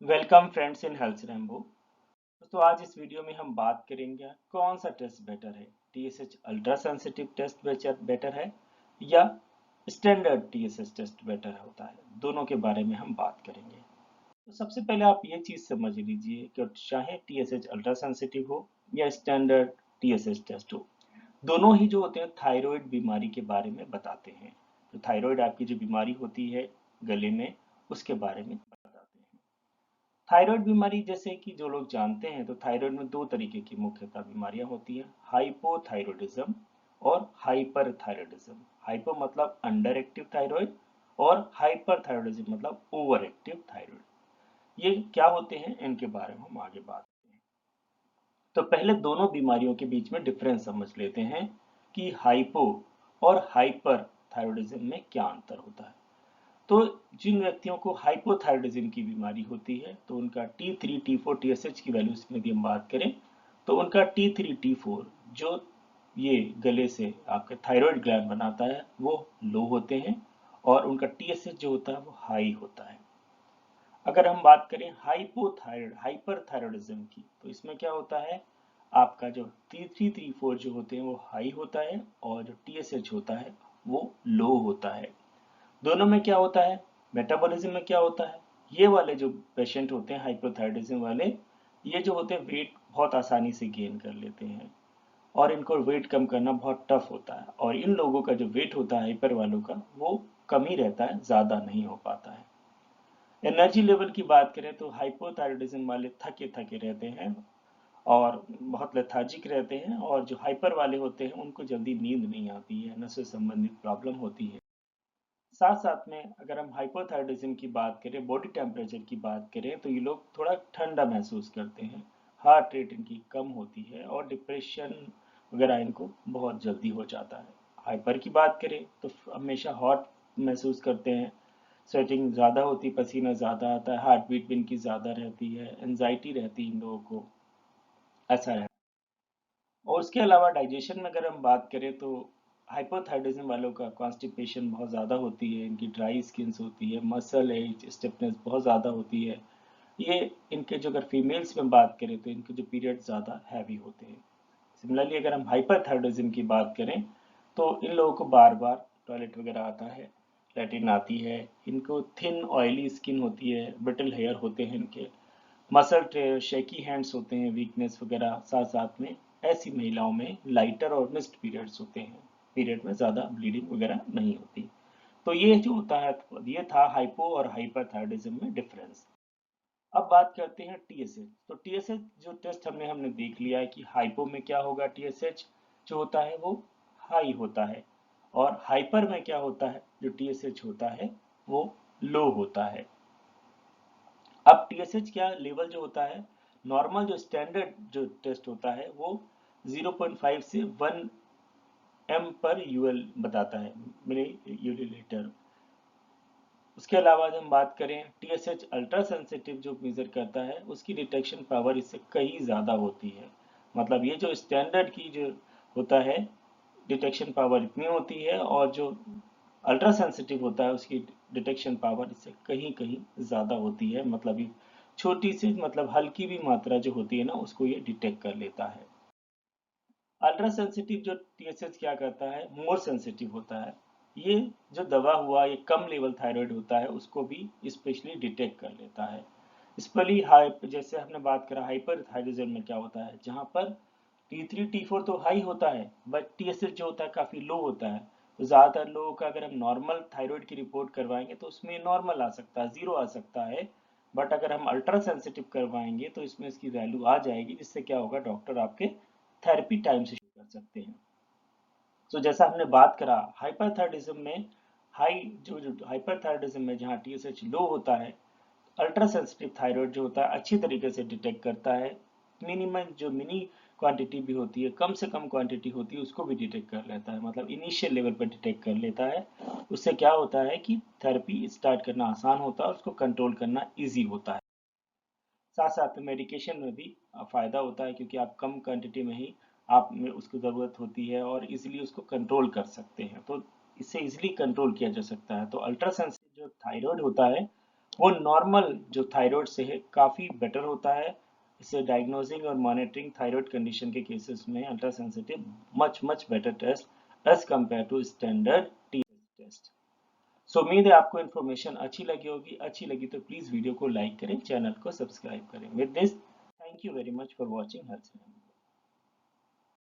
Welcome friends in health Rambo. तो आज इस वीडियो में हम बात करेंगे कौन सा टेस्ट बेटर है, TSH ultra sensitive test better है या स्टैंडर्ड टीएसएच टेस्ट बेटर होता है। दोनों के बारे में हम बात करेंगे। तो सबसे पहले आप ये चीज समझ लीजिए कि चाहे टीएसएच अल्ट्रा सेंसिटिव हो या स्टैंडर्ड टीएसएच टेस्ट हो, दोनों ही जो होते हैं थायराइड बीमारी के बारे में बताते हैं। तो थायराइड आपकी जो बीमारी होती है गले में, उसके बारे में बताते हैं। थायराइड बीमारी जैसे कि जो लोग जानते हैं तो थायराइड में दो तरीके की मुख्यतः बीमारियां होती हैं, हाइपोथायरॉयडिज्म और हाइपरथायरॉयडिज्म। हाइपो मतलब अंडर एक्टिव थायराइड और हाइपरथायरॉयडिज्म मतलब ओवर एक्टिव थायराइड। ये क्या होते हैं इनके बारे में हम आगे बात करें। तो पहले दोनों बीमारियों के बीच में डिफरेंस समझ लेते हैं कि हाइपो और हाइपर थायरॉयडिज्म में क्या अंतर होता है। तो जिन व्यक्तियों को हाइपोथायरॉयडिज्म की बीमारी होती है तो उनका T3 T4 TSH की वैल्यूज में यदि हम बात करें तो उनका T3 T4 जो ये गले से आपके थायराइड ग्लैंड बनाता है वो लो होते हैं और उनका TSH जो होता है वो हाई होता है। अगर हम बात करें हाइपोथायराइड हाइपरथायरॉयडिज्म की तो इसमें क्या होता है, आपका जो T3 T4 जो होते हैं वो हाई होता है और जो TSH होता है वो लो होता है। दोनों में क्या होता है, मेटाबॉलिज्म में क्या होता है, ये वाले जो पेशेंट होते हैं हाइपोथायरॉयडिज्म वाले, ये जो होते हैं वेट बहुत आसानी से गेन कर लेते हैं और इनको वेट कम करना बहुत टफ होता है। और इन लोगों का जो वेट होता है हाइपर वालों का वो कम ही रहता है, ज़्यादा नहीं हो पाता है। एनर्जी लेवल की बात करें तो हाइपोथायरॉयडिज्म वाले थके थके रहते हैं और बहुत लेथार्जिक रहते हैं, और जो हाइपर वाले होते हैं उनको जल्दी नींद नहीं आती है, नस से संबंधित प्रॉब्लम होती है। साथ साथ में अगर हम हाइपोथायरॉयडिज्म की बात करें, बॉडी टेम्परेचर की बात करें तो ये लोग थोड़ा ठंडा महसूस करते हैं, हार्ट रेट इनकी कम होती है और डिप्रेशन वगैरह इनको बहुत जल्दी हो जाता है। हाइपर की बात करें तो हमेशा हॉट महसूस करते हैं, स्वेटिंग ज़्यादा होती, पसीना ज़्यादा आता है, हार्ट बीट भी इनकी ज़्यादा रहती है, एनजाइटी रहती है इन लोगों को, ऐसा है। और उसके अलावा डाइजेशन में अगर हम बात करें तो हाइपोथायरॉयडिज्म वालों का कॉन्स्टिपेशन बहुत ज़्यादा होती है, इनकी ड्राई स्किन्स होती है, मसल एज स्टिफनेस बहुत ज़्यादा होती है। ये इनके जो अगर फीमेल्स में बात करें तो इनके जो पीरियड ज़्यादा हैवी होते हैं। सिमिलरली अगर हम हाइपरथायरॉयडिज्म की बात करें तो इन लोगों को बार बार टॉयलेट वगैरह आता है, लैट्रिन आती है, इनको थिन ऑयली स्किन होती है, ब्रिटल हेयर होते हैं इनके, मसल शेकी हैंड्स होते हैं, वीकनेस वगैरह। साथ साथ में ऐसी महिलाओं में लाइटर और मिस्ड पीरियड्स होते हैं, पीरियड में ज़्यादा ब्लीडिंग वगैरह नहीं होती। तो ये जो होता है, ये था हाइपो और हाइपरथायरॉयडिज्म में डिफरेंस। अब बात करते हैं टीएसएच। तो टीएसएच जो टेस्ट हमने देख लिया है कि हाइपो में क्या होगा, टीएसएच जो होता है वो हाई होता है, और हाइपर में क्या होता है, जो टीएसएच होता है वो लो होता है। अब टीएसएच क्या लेवल जो होता है, नॉर्मल जो स्टैंडर्ड जो टेस्ट होता है वो 0.5 से 1 एम पर यूएल बताता है, मिली यूनिलीटर। उसके अलावा जब हम बात करें टीएसएच अल्ट्रा सेंसिटिव जो मेजर करता है, उसकी डिटेक्शन पावर इससे कहीं ज़्यादा होती है। मतलब ये जो स्टैंडर्ड की जो होता है डिटेक्शन पावर इतनी होती है, और जो अल्ट्रा सेंसिटिव होता है उसकी डिटेक्शन पावर इससे कहीं कहीं ज़्यादा होती है। मतलब ये छोटी सी मतलब हल्की भी मात्रा जो होती है ना उसको ये डिटेक्ट कर लेता है। अल्ट्रा सेंसिटिव जो टीएसएच क्या करता है, मोर सेंसिटिव होता है। ये जो दबा हुआ ये कम लेवल थायराइड होता है उसको भी स्पेशली डिटेक्ट कर लेता है। स्पेशली हाई, जैसे हमने बात करा हाइपर थायराइडिज्म में क्या होता है, जहाँ पर T3 T4 तो हाई होता है बट टीएसएच जो होता है काफ़ी लो होता है। तो ज़्यादातर लोगों का अगर हम नॉर्मल थायराइड की रिपोर्ट करवाएंगे तो उसमें नॉर्मल आ सकता है, जीरो आ सकता है। बट अगर हम अल्ट्रा सेंसिटिव करवाएंगे तो इसमें इसकी वैल्यू आ जाएगी, जिससे क्या होगा, डॉक्टर आपके थेरेपी टाइम से शुरू कर सकते हैं। तो जैसा हमने बात करा हाइपरथायरॉयडिज्म में, हाई जो हाइपरथायरॉयडिज्म में जहाँ टीएसएच लो होता है, अल्ट्रा सेंसिटिव थायराइड जो होता है अच्छी तरीके से डिटेक्ट करता है। मिनिमम जो मिनी क्वांटिटी भी होती है, कम से कम क्वांटिटी होती है, उसको भी डिटेक्ट कर लेता है, मतलब इनिशियल लेवल पर डिटेक्ट कर लेता है। उससे क्या होता है कि थेरेपी स्टार्ट करना आसान होता है, उसको कंट्रोल करना ईजी होता है। साथ साथ में मेडिकेशन में भी फ़ायदा होता है, क्योंकि आप कम क्वांटिटी में ही आप में उसको ज़रूरत होती है और इजीली उसको कंट्रोल कर सकते हैं, तो इससे इजीली कंट्रोल किया जा सकता है। तो अल्ट्रा सेंसिटिव जो थायराइड होता है वो नॉर्मल जो थायराइड से है काफ़ी बेटर होता है। इसे डायग्नोजिंग और मॉनिटरिंग थायराइड कंडीशन के केसेस में ultra sensitive much better test as compare to standard TSH test. So उम्मीद है आपको इन्फॉर्मेशन अच्छी लगी होगी। अच्छी लगी तो प्लीज़ वीडियो को लाइक करें, चैनल को सब्सक्राइब करें। With this, thank you very much for watching health.